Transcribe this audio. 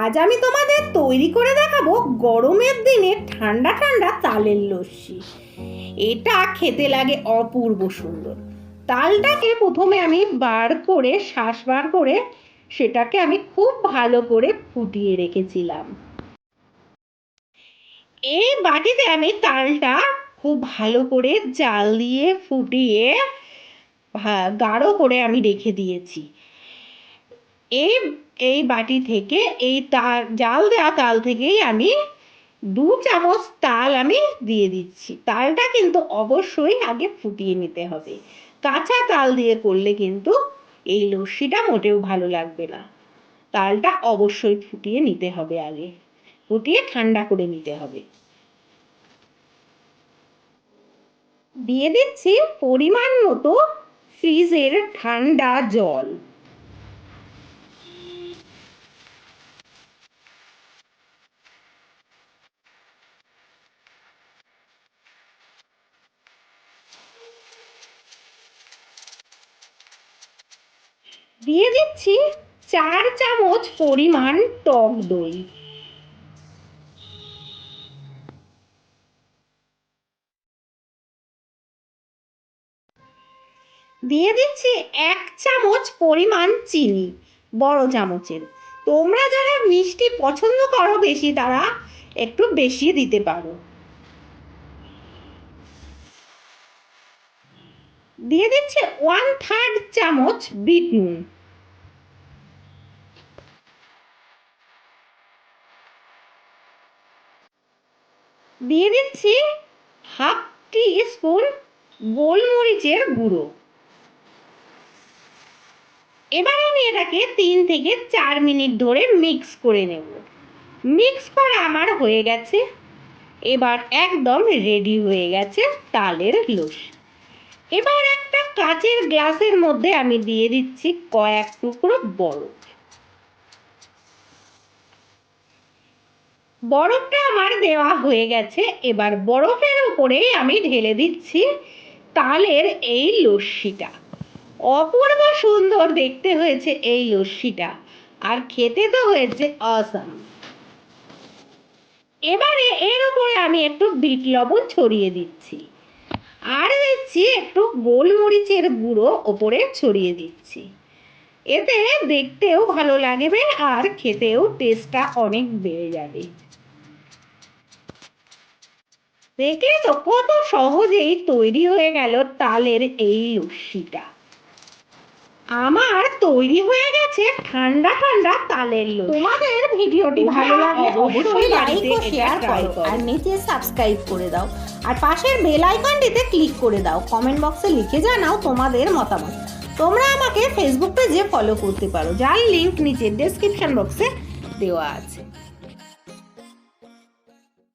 আজ আমি তোমাদের তৈরি করে দেখাবো গরমের দিনে ঠান্ডা ঠান্ডা তালের লস্যি। এটা খেতে লাগে অপূর্ব সুন্দর। তালটাকে প্রথমে আমি শ্বাস বার করে সেটাকে আমি খুব ভালো করে ফুটিয়ে রেখেছিলাম। এই বাটিতে আমি তালটা খুব ভালো করে জাল দিয়ে ফুটিয়ে গাঢ় করে আমি রেখে দিয়েছি। এই এই বাটি থেকে এই জাল দেওয়া তাল থেকেই আমি 2 চামচ তাল আমি দিয়ে দিচ্ছি। তালটা কিন্তু অবশ্যই আগে ফুটিয়ে নিতে হবে। কাঁচা তাল দিয়ে করলে কিন্তু এই লস্যিটা মোটেও ভালো লাগবে না। তালটা অবশ্যই ফুটিয়ে নিতে হবে আগে, ফুটিয়ে ঠান্ডা করে নিতে হবে। দিয়ে দিচ্ছি পরিমাণ মতো ফ্রিজের ঠান্ডা জল। দিয়ে দিচ্ছি 4 চামচ পরিমাণ টক দই। দিয়ে দিচ্ছি 1 চামচ পরিমাণ চিনি, বড় চামচের। তোমরা যারা মিষ্টি পছন্দ করো বেশি তারা একটু বেশি দিতে পারো। দিয়ে দিচ্ছি 1/3 চামচ বিট নুন। দিয়ে দিচ্ছি 1/2 টিস্পুন গোলমরিচের গুঁড়ো। এবার আমি এটাকে 3 থেকে 4 মিনিট ধরে মিক্স করে নেব। মিক্স করা আমার হয়ে গেছে। এবার একদম রেডি হয়ে গেছে তালের লস্যি। এবার একটা কাচের গ্লাসের মধ্যে আমি দিয়ে দিচ্ছি কয়েক টুকরো বরফ। বরফটা আমার দেওয়া হয়ে গেছে। এবার বরফের উপরে আমি ঢেলে দিচ্ছি তালের এই লস্যিটা। অপূর্ব সুন্দর দেখতে হয়েছে এই লস্যিটা, আর খেতে তো হয়েছে অসাম। এবারে এর উপরে আমি একটু বিট লবণ ছড়িয়ে দিচ্ছি, আর দিচ্ছি একটু গোলমরিচের গুঁড়ো ওপরে ছড়িয়ে দিচ্ছি। এতে দেখতেও ভালো লাগবে আর খেতেও টেস্টটা অনেক বেড়ে যাবে। দেখলে তো কত সহজেই তৈরি হয়ে গেল তালের এই লস্যিটা। আমার তৈরি হয়ে গেছে ঠান্ডা ঠান্ডা তালের লস্যি। তোমাদের ভিডিওটি ভালো লাগলে অবশ্যই লাইক ও শেয়ার করো, আর নিচে সাবস্ক্রাইব করে দাও, আর পাশের বেল আইকনটিতে ক্লিক করে দাও। কমেন্ট বক্সে লিখে জানাও তোমাদের মতামত। তোমরা আমাকে ফেসবুক পেজে ফলো করতে পারো, যার লিংক নিচে ডেসক্রিপশন বক্সে দেওয়া আছে।